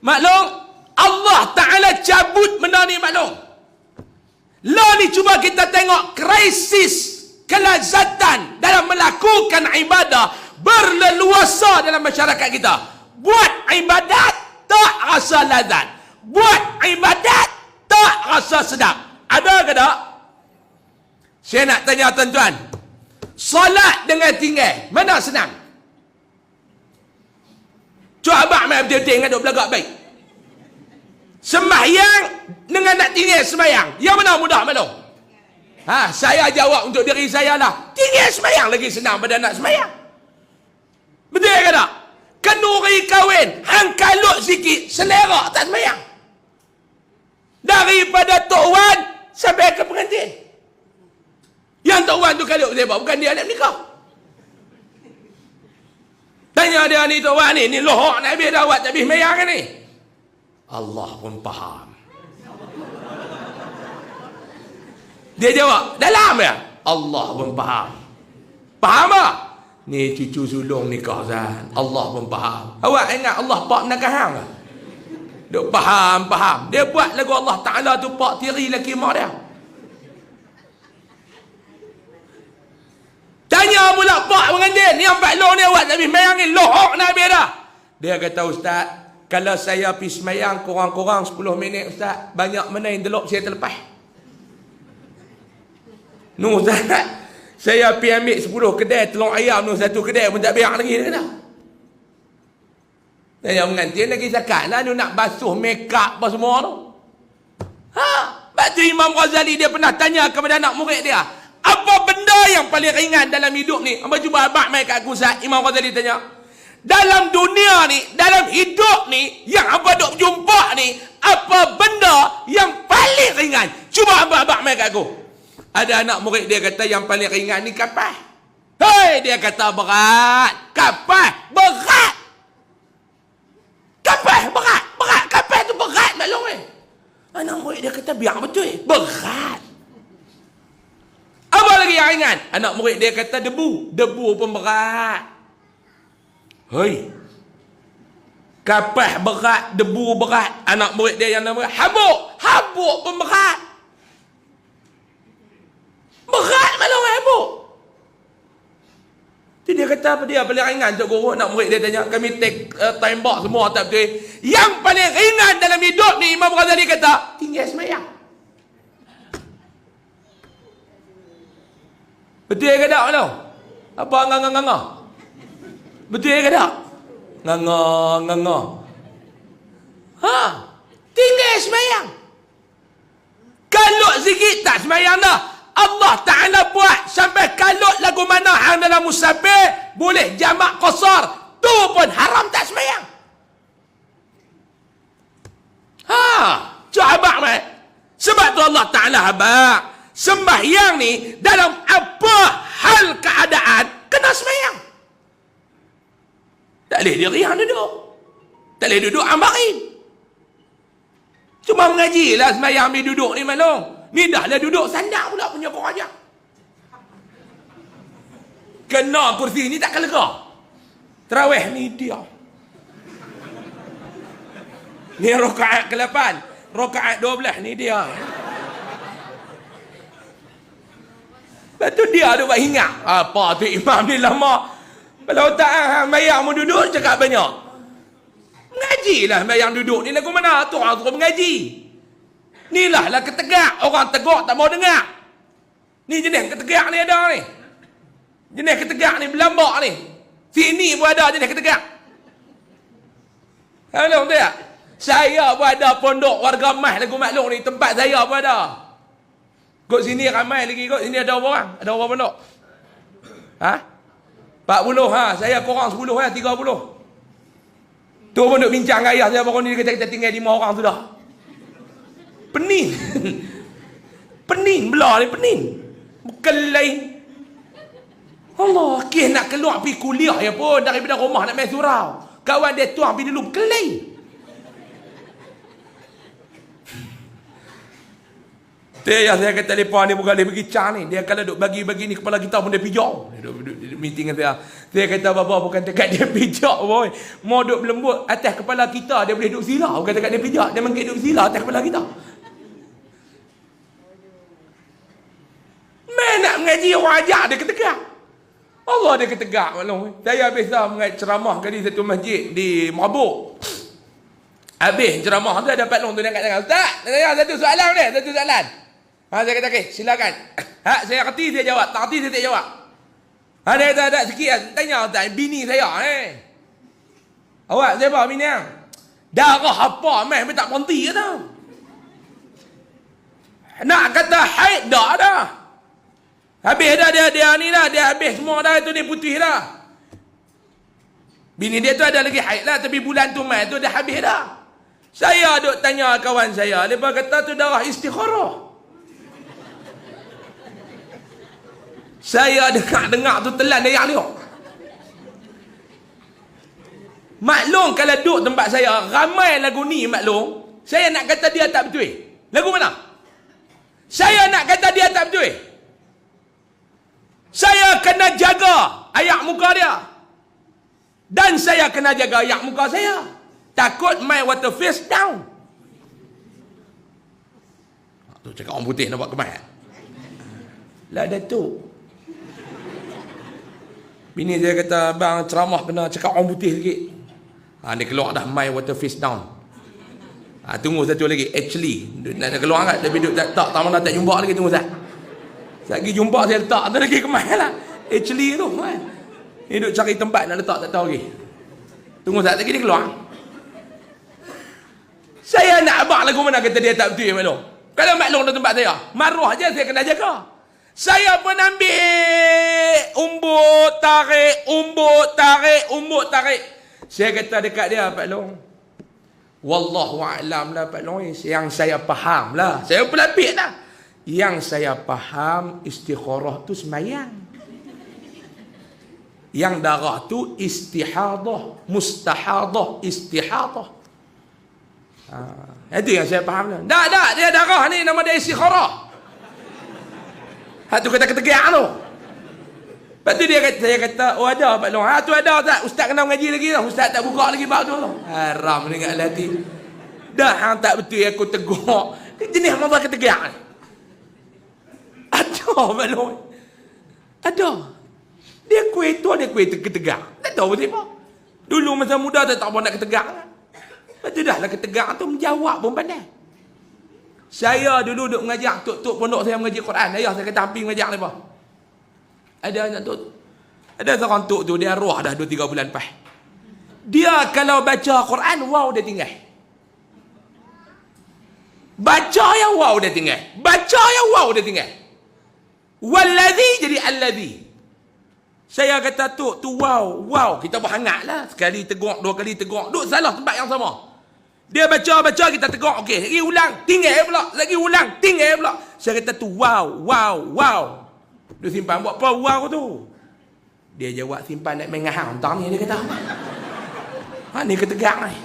Maklum, Allah Ta'ala cabut benda ni maklum. Lah ni cuba kita tengok krisis kelazatan dalam melakukan ibadah berleluasa dalam masyarakat kita. Buat ibadat tak rasa lazat. Buat ibadat tak rasa sedap. Ada ke tak? Saya nak tanya tuan-tuan. Solat dengan tinggal, mana senang? Cuba abang main betul-betul ingat duk belagak baik. Sembahyang dengan nak tinggal sembahyang, yang mana mudah maklum? Saya jawab untuk diri saya lah. Tinggal sembahyang lagi senang pada nak sembahyang. Betul ke tak? Kenduri kahwin, hang kalut sikit, selera tak sembahyang. Daripada Tok Wan sampai ke pengantin. Yang Tok Wan tu kalut sebab bukan dia nak menikah. Tanya dia ni Tok Wan ni lohok nak habis dah awak tak habis sembahyang kan ni? Allah pun faham. Dia jawab, dalam ya? Allah pun faham. Faham tak? Ni cucu sulung nikah Zan. Allah pun faham. Awak ingat Allah pak menakah hang ke? Duk faham. Dia buat lagu Allah Ta'ala tu pak tiri laki mak dia. Tanya pula pak pengantin, yang Pak Long ni awak tak habis sembahyang ni, lohok nak habis dah. Dia kata, Ustaz, kalau saya pergi sembahyang kurang-kurang 10 minit Ustaz, banyak mana yang delok saya terlepas. Ustaz, saya pergi ambil 10 kedai telur ayam tu, satu kedai pun tak biar lagi. Dia kata. Tanya pengantin lagi cakap lah, dia nak basuh make up apa semua tu. Sebab tu Imam Ghazali dia pernah tanya kepada anak murid dia, apa benda yang paling ringan dalam hidup ni? Abang cuba abang main kat aku Ustaz. Imam Ghazali tanya, dalam dunia ni, dalam hidup ni, yang abang duk jumpa ni, apa benda yang paling ringan? Cuba abang main kat aku. Ada anak murid dia kata yang paling ringan ni kapas. Hei, dia kata berat. Kapas berat. Kapas berat. Kapas tu berat maklum eh. Anak murid dia kata biar betul eh. Berat. Apa lagi yang ringan? Anak murid dia kata debu. Debu pun berat. Hei. Kapas berat, debu berat. Anak murid dia yang nama habuk. Habuk pun berat. Berat malam habuk. Jadi dia kata apa dia paling ringan Cik Guru? Anak murid dia tanya, kami take time box semua tak betul. Yang paling ringan dalam hidup ni Imam Ghazali kata, tinggal sembahyang. Betul ke tak malam? Apa nganga-nganga? Betul ke tak? Nganga-nganga. Tinggal sembahyang. Kalut sikit tak sembahyang dah. Allah Ta'ala buat sampai kalut lagu mana hang dalam musafir boleh jamak qasar, tu pun haram tak sembahyang. Cuba abang mai. Sebab tu Allah Ta'ala abang sembahyang ni dalam apa hal keadaan kena sembahyang. Tak boleh diri hang duduk. Tak boleh duduk ambarin. Cuma mengaji lah sembahyang ambil duduk ni maklum. Ni dah lah duduk sandar pula punya korang ajar. Kena kursi ni tak lega. Terawih ni dia. Ni rakaat ke-8. Rakaat 12 ni dia. Lepas tu dia tu buat ingat. Apa tu imam ni lama. Kalau tak bayang mu duduk cakap banyak. Mengajilah bayang duduk ni lagu mana? Tu orang suruh mengaji. Inilah ketegak. Orang tegak tak mau dengar. Ni jenis ketegak ni ada ni. Jenis ketegak ni berlambak ni. Sini pun ada jenis ketegak. Tahu tak? Saya pun ada pondok warga mas lagu maklum ni. Tempat saya pun ada. Kot sini ramai lagi kot. Sini ada orang. Ada orang pondok. 40 Saya korang 10 30. Tu pun duk bincang dengan ayah saya. Baru ni kita tinggal 5 orang sudah. Pening. Pening belah ni pening. Bukan lain. Allah, kes nak keluar pergi kuliah ya pun daripada rumah nak main surau. Kawan dia tuang pergi dulu kelai. Dia saya kata lepas ni bukan dia pergi cang ni. Dia kalau duk bagi-bagi ni kepala kita pun dia pijak. Dia duk meeting dengan saya. Saya kata bapa bukan dekat dia pijak boy. Mau duk berlembut atas kepala kita dia boleh duk sila. Bukan dekat dia pijak. Dia mungkin duk sila atas kepala kita. Main nak mengaji orang ajar dia ketegak. Allah dia ketegak maklum. Saya habis dah mengaji ceramah kali satu masjid di Mabuk. Habis ceramah tu ada Pak Long tu dia angkat tangan. Ustaz, saya satu soalan ni, satu soalan. Saya kata, okey, silakan. Saya kerti saya jawab, tak kerti saya tak jawab. Dia kata, ada sikit, tanya Ustaz, bini saya awak siapa bini yang? Darah apa, meh, tak berhenti ke tau. Nak kata haid, dah. Habis dah dia ni dah, dia habis semua dah, itu ni putih dah. Bini dia tu ada lagi haid lah, tapi bulan tu mai tu dah habis dah. Saya duk tanya kawan saya, dia kata tu darah istikharah. Saya dengar tu telan dia yang liuk. Maklum kalau duduk tempat saya, ramai lagu ni maklum. Saya nak kata dia tak betul. Lagu mana? Saya nak kata dia tak betul. Saya kena jaga ayak muka dia. Dan saya kena jaga ayak muka saya. Takut my water face down. Tu cakap orang putih nampak kemas. Lah Datuk. Bini saya kata, bang ceramah kena cakap orang putih sikit. Dia keluar dah my water face down. Tunggu satu lagi. Actually, nak keluar kan? Tapi duduk tak mana tak jumpa lagi, tunggu sat. Lagi jumpa saya letak tu lagi kemas lah. Actually tu kan. Ni duduk cari tempat nak letak tak tahu lagi. Tunggu sat lagi dia keluar. Saya nak abang lagu mana kata dia tak betul maklum. Kalau maklum dalam tempat saya, maruah je saya kena jaga. Saya pun ambil umbut tarik. Saya kata dekat dia, Pak Long, wallahu a'lam lah Pak Long, yang saya faham lah. Saya pun lapik dah. Yang saya faham istikharah tu semayang. Yang darah tu istihadah, mustahadah, istihadah. Itu yang saya faham. Tak, dia darah ni nama dia istikharah. Tu kata ketegak tu. Lepas tu saya kata, oh ada Pak Long. Tu ada tak? Ustaz kena mengaji lagi tau. Ustaz tak buka lagi bab tu. Haram dengan hati. Dah hang tak betul aku tegak. Jenis apa ketegak ni? Ada Pak Long. Ada. Dia kuih tu, dia kuih ketegak. Tak tahu betul apa. Dulu masa muda tak tahu nak ketegak. Lepas tu dah lah ketegak tu menjawab pun pandai. Saya dulu duk mengajar tok-tok pondok saya mengaji Quran. Ayah saya kata hampir mengajar lepas. Ada anak tok. Ada seorang tok tu dia arwah dah 2-3 bulan lepas. Dia kalau baca Quran wow dia tinggal. Baca yang wow dia tinggal. Baca yang wow dia tinggal. Wallazi jadi allazi. Saya kata tok tu wow. Kita berhangatlah. Sekali teguk, 2 kali teguk. Duk salah tempat yang sama. Dia baca kita tegak, okey. Lagi ulang, tinggal pula. Lagi ulang, tinggal pula. Saya kata tu wow. Dia simpan buat apa wow tu? Dia jawab simpan nak main ngahang tang ni dia kata. Ni ketegak ni.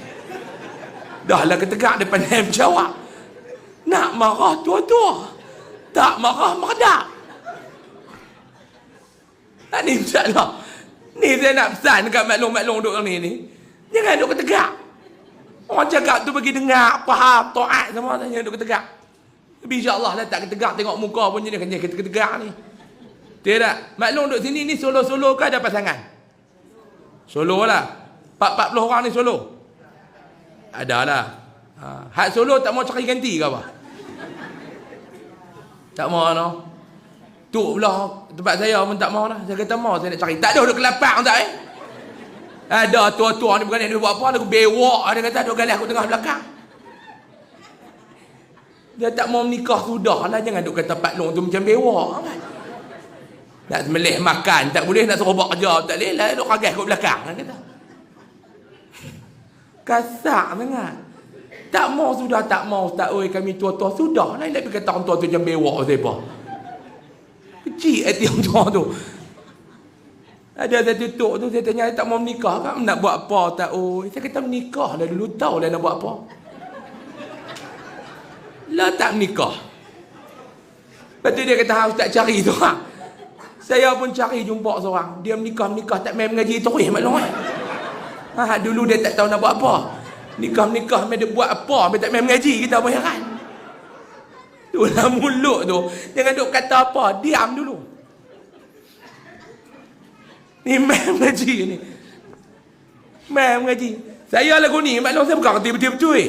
Dah lah ketegak dia pandai menjawab. Nak marah tua-tua. Tak marah meredak. Ni insya-Allah. Ni saya nak pesan dekat maklum-maklum duk ni. Jangan duk ketegak. Orang cakap tu bagi dengar, faham, taat semua tanya duk ketegak. Tapi insya-Allah lah tak ketegak tengok muka pun jadi kena ketegak ni. Tidak. Maklum duk sini ni solo-solo ke ada pasangan? Solo lah. 40 orang ni solo. Adalah. Hak solo tak mau cari ganti ke apa? Tak mau no. Tu pula tempat saya pun tak mau lah. Saya kata mau saya nak cari. Tak ada duk kelapak tak Ada tua-tua ni bukan dia buat apa, dia bewak. Dia kata duk galah aku tengah belakang. Dia tak mau menikah sudah lah. Jangan duk kata Pak Long tu macam bewak. Nak semelih makan tak boleh, nak suruh buat kerja tak boleh lah. Duk kagah kat belakang. Dia kata. Kasar sangat. Tak mau sudah tak mau. Tak oi kami tua-tua sudah lah. Dia kata orang tua tu macam bewak siapa. Kecil hati orang tua tu. Ada satu tok tu saya tanya tak mau menikah kan nak buat apa tak saya kata menikah dah dulu tahu dah nak buat apa. Lah tak menikah. Lepas tu dia kata, ha, ustaz cari tu ha. Saya pun cari jumpa seorang. Dia menikah tak main mengaji tu. Maklum kan? Ha, dulu dia tak tahu nak buat apa. Nikah main dia buat apa. Dia tak main mengaji. Kita pun heran. Tu lah mulut tu. Jangan duk kata apa. Diam dulu. Ni main mengaji ni. Main mengaji. Saya lagu ni. Maklum saya bukan kerti betul-betul.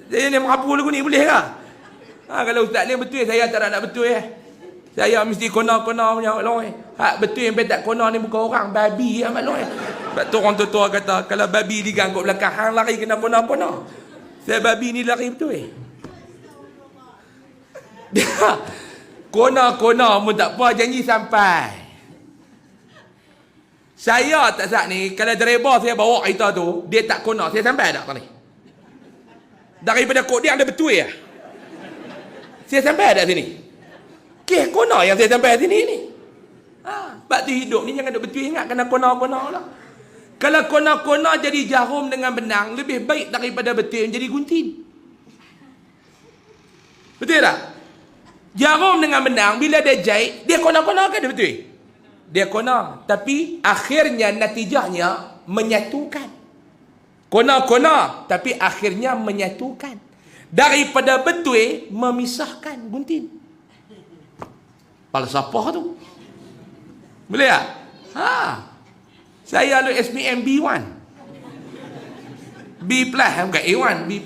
Saya ni mengapu lagu ni boleh ke? Ha, kalau ustaz ni betul. Saya tak nak betul. Saya mesti kona-kona punya maklum. Hak betul yang tak kona ni bukan orang, babi ya maklum. Sebab tu orang tua kata kalau babi diganggu belakang hang lari kena kona-kona. Saya babi ni lari betul. Dia kona-kona pun tak apa, janji sampai. Saya tak sat ni, kalau driver saya bawa kereta tu, dia tak kona, saya sampai tak tadi. Daripada kod dia ada betul ya. Saya sampai tak sini. Okey, kona yang saya sampai sini ni. Ha, sebab tu hidup ni jangan duk betul ingat kena kona-kona lah. Kalau kona-kona jadi jarum dengan benang, lebih baik daripada betul yang jadi gunting. Betul tak? Jarum dengan benang, bila dia jahit, dia kona-kona kan dia betul? Dia kona. Tapi akhirnya, natijahnya, menyatukan. Kona-kona, tapi akhirnya menyatukan. Daripada betul, memisahkan gunting. Falsafah tu. Boleh tak? Ha. Saya lalu SPM B1. B+, bukan A1, B+.